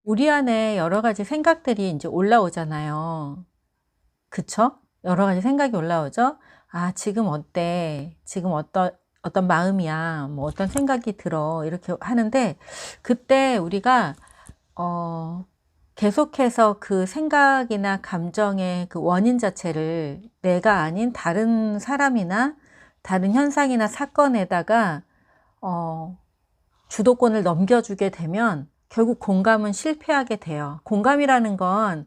우리 안에 여러 가지 생각들이 이제 올라오잖아요. 그쵸? 여러 가지 생각이 올라오죠. '아 지금 어때? 지금 어떤 마음이야? 뭐 어떤 생각이 들어?' 이렇게 하는데 그때 우리가 어 계속해서 그 생각이나 감정의 그 원인 자체를 내가 아닌 다른 사람이나 다른 현상이나 사건에다가 어 주도권을 넘겨주게 되면 결국 공감은 실패하게 돼요. 공감이라는 건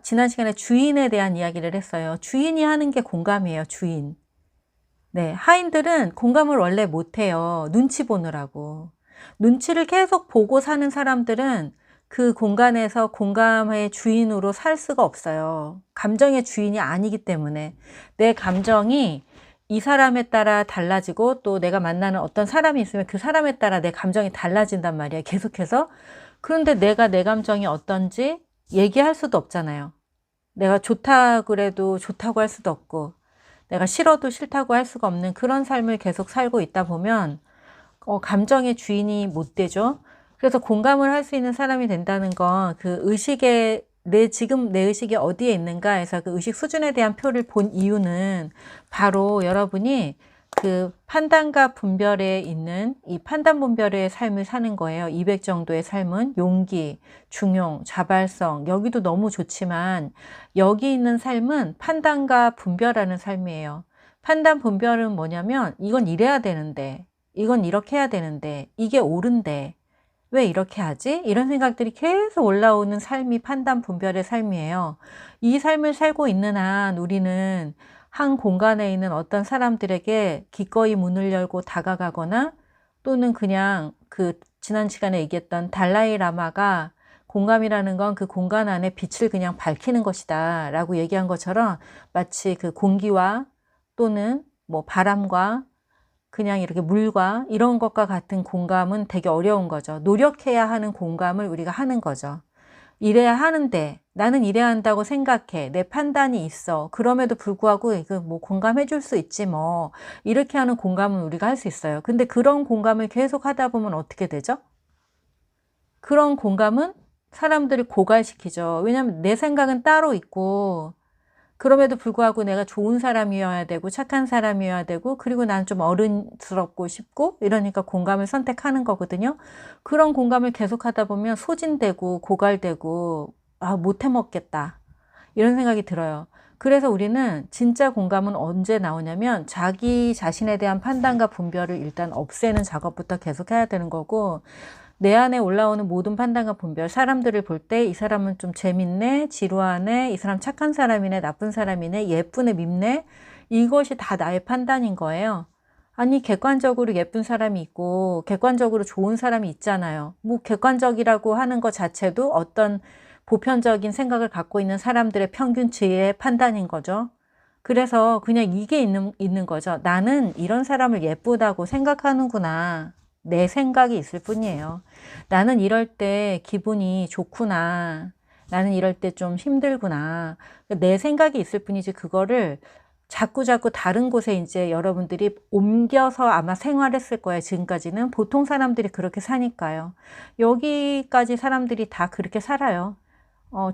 지난 시간에 주인에 대한 이야기를 했어요. 주인이 하는 게 공감이에요, 주인. 네. 하인들은 공감을 원래 못 해요, 눈치 보느라고. 눈치를 계속 보고 사는 사람들은 그 공간에서 공감의 주인으로 살 수가 없어요. 감정의 주인이 아니기 때문에. 내 감정이 이 사람에 따라 달라지고 또 내가 만나는 어떤 사람이 있으면 그 사람에 따라 내 감정이 달라진단 말이에요, 계속해서. 그런데 내가 내 감정이 어떤지 얘기할 수도 없잖아요. 내가 좋다 그래도 좋다고 할 수도 없고 내가 싫어도 싫다고 할 수가 없는 그런 삶을 계속 살고 있다 보면 감정의 주인이 못 되죠. 그래서 공감을 할 수 있는 사람이 된다는 건 그 의식의 지금 내 의식이 어디에 있는가 해서 그 의식 수준에 대한 표를 본 이유는 바로 여러분이 그 판단과 분별에 있는 이 판단 분별의 삶을 사는 거예요. 200 정도의 삶은 용기, 중용, 자발성 여기도 너무 좋지만 여기 있는 삶은 판단과 분별하는 삶이에요. 판단 분별은 뭐냐면 이건 이래야 되는데 이건 이렇게 해야 되는데 이게 옳은데 왜 이렇게 하지? 이런 생각들이 계속 올라오는 삶이 판단 분별의 삶이에요. 이 삶을 살고 있는 한 우리는 한 공간에 있는 어떤 사람들에게 기꺼이 문을 열고 다가가거나 또는 그냥 그 지난 시간에 얘기했던 달라이 라마가 공감이라는 건 그 공간 안에 빛을 그냥 밝히는 것이다 라고 얘기한 것처럼 마치 그 공기와 또는 뭐 바람과 그냥 이렇게 물과 이런 것과 같은 공감은 되게 어려운 거죠. 노력해야 하는 공감을 우리가 하는 거죠. 이래야 하는데 나는 이래야 한다고 생각해. 내 판단이 있어. 그럼에도 불구하고 이거 뭐 공감해 줄 수 있지 뭐. 이렇게 하는 공감은 우리가 할 수 있어요. 근데 그런 공감을 계속 하다 보면 어떻게 되죠? 그런 공감은 사람들을 고갈시키죠. 왜냐하면 내 생각은 따로 있고 그럼에도 불구하고 내가 좋은 사람이어야 되고 착한 사람이어야 되고 그리고 난 좀 어른스럽고 싶고 이러니까 공감을 선택하는 거거든요. 그런 공감을 계속하다 보면 소진되고 고갈되고 못 해먹겠다 이런 생각이 들어요. 그래서 우리는 진짜 공감은 언제 나오냐면 자기 자신에 대한 판단과 분별을 일단 없애는 작업부터 계속 해야 되는 거고 내 안에 올라오는 모든 판단과 분별, 사람들을 볼 때 이 사람은 좀 재밌네, 지루하네, 이 사람 착한 사람이네, 나쁜 사람이네, 예쁘네, 밉네, 이것이 다 나의 판단인 거예요. 아니 객관적으로 예쁜 사람이 있고 객관적으로 좋은 사람이 있잖아요. 뭐 객관적이라고 하는 것 자체도 어떤 보편적인 생각을 갖고 있는 사람들의 평균치의 판단인 거죠. 그래서 그냥 이게 있는 거죠. 나는 이런 사람을 예쁘다고 생각하는구나. 내 생각이 있을 뿐이에요. 나는 이럴 때 기분이 좋구나. 나는 이럴 때 좀 힘들구나. 내 생각이 있을 뿐이지 그거를 자꾸자꾸 다른 곳에 이제 여러분들이 옮겨서 아마 생활했을 거예요. 지금까지는. 보통 사람들이 그렇게 사니까요. 여기까지 사람들이 다 그렇게 살아요.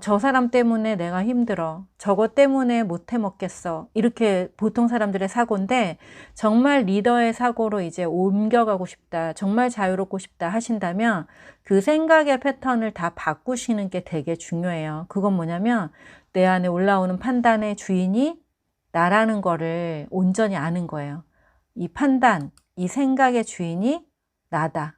저 사람 때문에 내가 힘들어. 저것 때문에 못 해 먹겠어. 이렇게 보통 사람들의 사고인데 정말 리더의 사고로 이제 옮겨가고 싶다. 정말 자유롭고 싶다 하신다면 그 생각의 패턴을 다 바꾸시는 게 되게 중요해요. 그건 뭐냐면 내 안에 올라오는 판단의 주인이 나라는 거를 온전히 아는 거예요. 이 판단, 이 생각의 주인이 나다.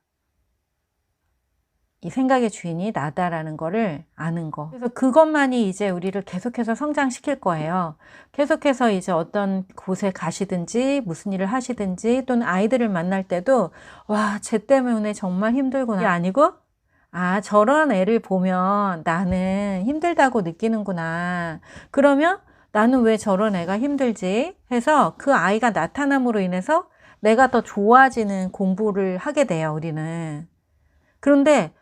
이 생각의 주인이 나다라는 거를 아는 거. 그래서 그것만이 이제 우리를 계속해서 성장시킬 거예요. 계속해서 이제 어떤 곳에 가시든지 무슨 일을 하시든지 또는 아이들을 만날 때도 와, 쟤 때문에 정말 힘들구나. 이게 아니고 저런 애를 보면 나는 힘들다고 느끼는구나. 그러면 나는 왜 저런 애가 힘들지? 해서 그 아이가 나타남으로 인해서 내가 더 좋아지는 공부를 하게 돼요, 우리는. 그런데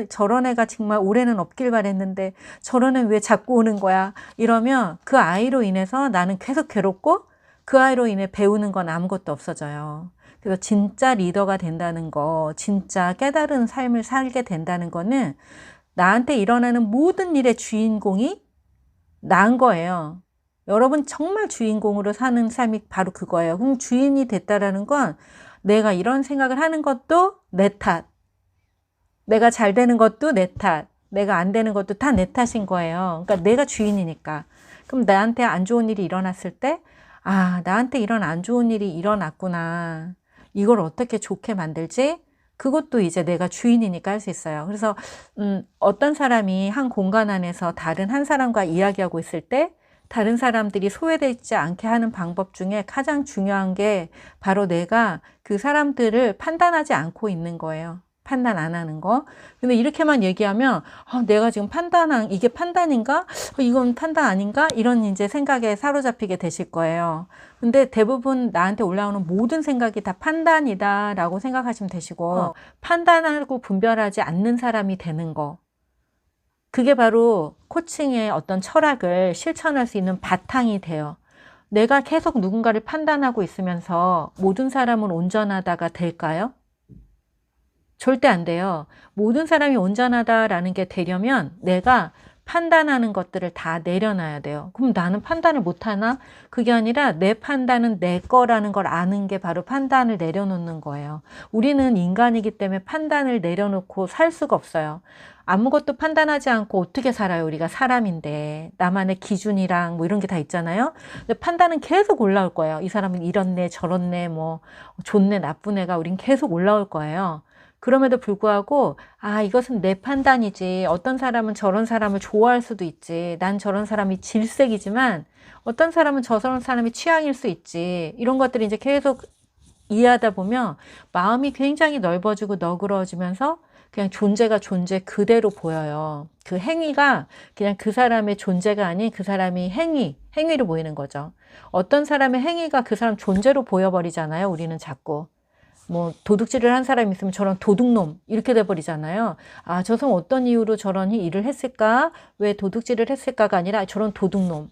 저런 애가 정말 올해는 없길 바랬는데 저런 애 왜 자꾸 오는 거야? 이러면 그 아이로 인해서 나는 계속 괴롭고 그 아이로 인해 배우는 건 아무것도 없어져요. 그래서 진짜 리더가 된다는 거, 진짜 깨달은 삶을 살게 된다는 거는 나한테 일어나는 모든 일의 주인공이 나인 거예요. 여러분 정말 주인공으로 사는 삶이 바로 그거예요. 그럼 주인이 됐다라는 건 내가 이런 생각을 하는 것도 내 탓, 내가 잘 되는 것도 내 탓, 내가 안 되는 것도 다 내 탓인 거예요. 그러니까 내가 주인이니까. 그럼 나한테 안 좋은 일이 일어났을 때, 아, 나한테 이런 안 좋은 일이 일어났구나. 이걸 어떻게 좋게 만들지? 그것도 이제 내가 주인이니까 할 수 있어요. 그래서 어떤 사람이 한 공간 안에서 다른 한 사람과 이야기하고 있을 때 다른 사람들이 소외되지 않게 하는 방법 중에 가장 중요한 게 바로 내가 그 사람들을 판단하지 않고 있는 거예요. 판단 안 하는 거. 근데 이렇게만 얘기하면 내가 지금 판단한 이게 판단인가? 이건 판단 아닌가? 이런 이제 생각에 사로잡히게 되실 거예요. 근데 대부분 나한테 올라오는 모든 생각이 다 판단이다라고 생각하시면 되시고 판단하고 분별하지 않는 사람이 되는 거. 그게 바로 코칭의 어떤 철학을 실천할 수 있는 바탕이 돼요. 내가 계속 누군가를 판단하고 있으면서 모든 사람은 온전하다가 될까요? 절대 안 돼요. 모든 사람이 온전하다라는 게 되려면 내가 판단하는 것들을 다 내려놔야 돼요. 그럼 나는 판단을 못하나? 그게 아니라 내 판단은 내 거라는 걸 아는 게 바로 판단을 내려놓는 거예요. 우리는 인간이기 때문에 판단을 내려놓고 살 수가 없어요. 아무것도 판단하지 않고 어떻게 살아요? 우리가 사람인데. 나만의 기준이랑 뭐 이런 게 다 있잖아요. 근데 판단은 계속 올라올 거예요. 이 사람은 이렇네, 저렇네, 뭐 좋네, 나쁜 애가 우린 계속 올라올 거예요. 그럼에도 불구하고 이것은 내 판단이지. 어떤 사람은 저런 사람을 좋아할 수도 있지. 난 저런 사람이 질색이지만 어떤 사람은 저런 사람이 취향일 수 있지. 이런 것들이 이제 계속 이해하다 보면 마음이 굉장히 넓어지고 너그러워지면서 그냥 존재가 존재 그대로 보여요. 그 행위가 그냥 그 사람의 존재가 아닌 그 사람이 행위로 보이는 거죠. 어떤 사람의 행위가 그 사람 존재로 보여버리잖아요. 우리는 자꾸. 뭐 도둑질을 한 사람이 있으면 저런 도둑놈 이렇게 돼버리잖아요. 저 사람 어떤 이유로 저런 일을 했을까? 왜 도둑질을 했을까가 아니라 저런 도둑놈.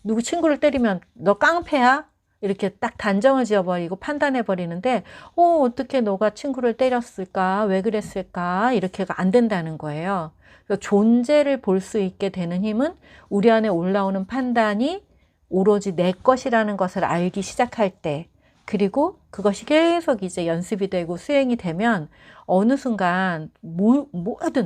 누구 친구를 때리면 너 깡패야? 이렇게 딱 단정을 지어버리고 판단해버리는데 어떻게 너가 친구를 때렸을까? 왜 그랬을까? 이렇게가 안 된다는 거예요. 그래서 존재를 볼 수 있게 되는 힘은 우리 안에 올라오는 판단이 오로지 내 것이라는 것을 알기 시작할 때, 그리고 그것이 계속 이제 연습이 되고 수행이 되면 어느 순간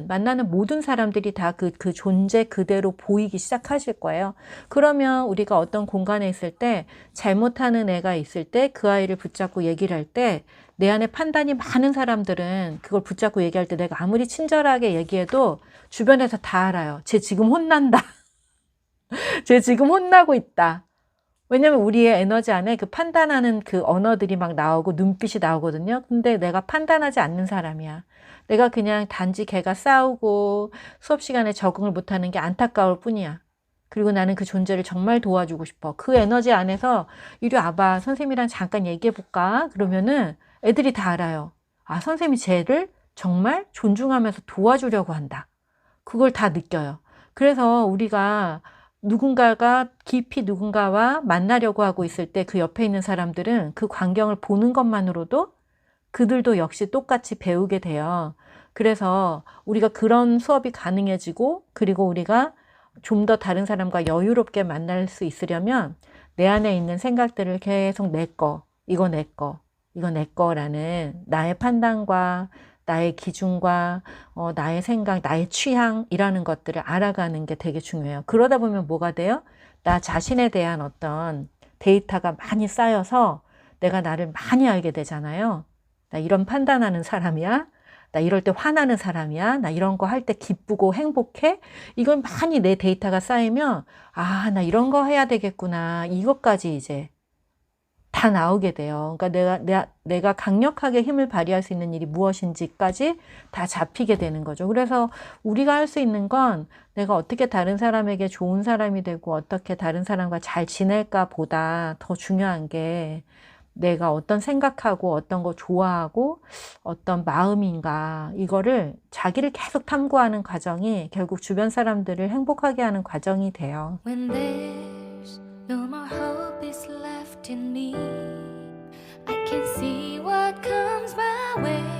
만나는 모든 사람들이 다 그 존재 그대로 보이기 시작하실 거예요. 그러면 우리가 어떤 공간에 있을 때 잘못하는 애가 있을 때 그 아이를 붙잡고 얘기를 할 때 내 안에 판단이 많은 사람들은 그걸 붙잡고 얘기할 때 내가 아무리 친절하게 얘기해도 주변에서 다 알아요. 쟤 지금 혼난다. 쟤 지금 혼나고 있다. 왜냐면 우리의 에너지 안에 그 판단하는 그 언어들이 막 나오고 눈빛이 나오거든요. 근데 내가 판단하지 않는 사람이야. 내가 그냥 단지 걔가 싸우고 수업 시간에 적응을 못하는 게 안타까울 뿐이야. 그리고 나는 그 존재를 정말 도와주고 싶어. 그 에너지 안에서 이리 와봐. 선생님이랑 잠깐 얘기해 볼까? 그러면은 애들이 다 알아요. 선생님이 쟤를 정말 존중하면서 도와주려고 한다. 그걸 다 느껴요. 그래서 우리가 누군가가 깊이 누군가와 만나려고 하고 있을 때 그 옆에 있는 사람들은 그 광경을 보는 것만으로도 그들도 역시 똑같이 배우게 돼요. 그래서 우리가 그런 수업이 가능해지고, 그리고 우리가 좀 더 다른 사람과 여유롭게 만날 수 있으려면 내 안에 있는 생각들을 계속 내 거, 이거 내 거, 이거 내 거라는 나의 판단과 나의 기준과 나의 생각, 나의 취향이라는 것들을 알아가는 게 되게 중요해요. 그러다 보면 뭐가 돼요? 나 자신에 대한 어떤 데이터가 많이 쌓여서 내가 나를 많이 알게 되잖아요. 나 이런 판단하는 사람이야. 나 이럴 때 화나는 사람이야. 나 이런 거 할 때 기쁘고 행복해. 이건 많이 내 데이터가 쌓이면 나 이런 거 해야 되겠구나. 이것까지 이제 다 나오게 돼요. 그러니까 내가 강력하게 힘을 발휘할 수 있는 일이 무엇인지까지 다 잡히게 되는 거죠. 그래서 우리가 할 수 있는 건 내가 어떻게 다른 사람에게 좋은 사람이 되고 어떻게 다른 사람과 잘 지낼까 보다 더 중요한 게 내가 어떤 생각하고 어떤 거 좋아하고 어떤 마음인가, 이거를 자기를 계속 탐구하는 과정이 결국 주변 사람들을 행복하게 하는 과정이 돼요. When there's no more hope is left in me, I can see what what comes my way.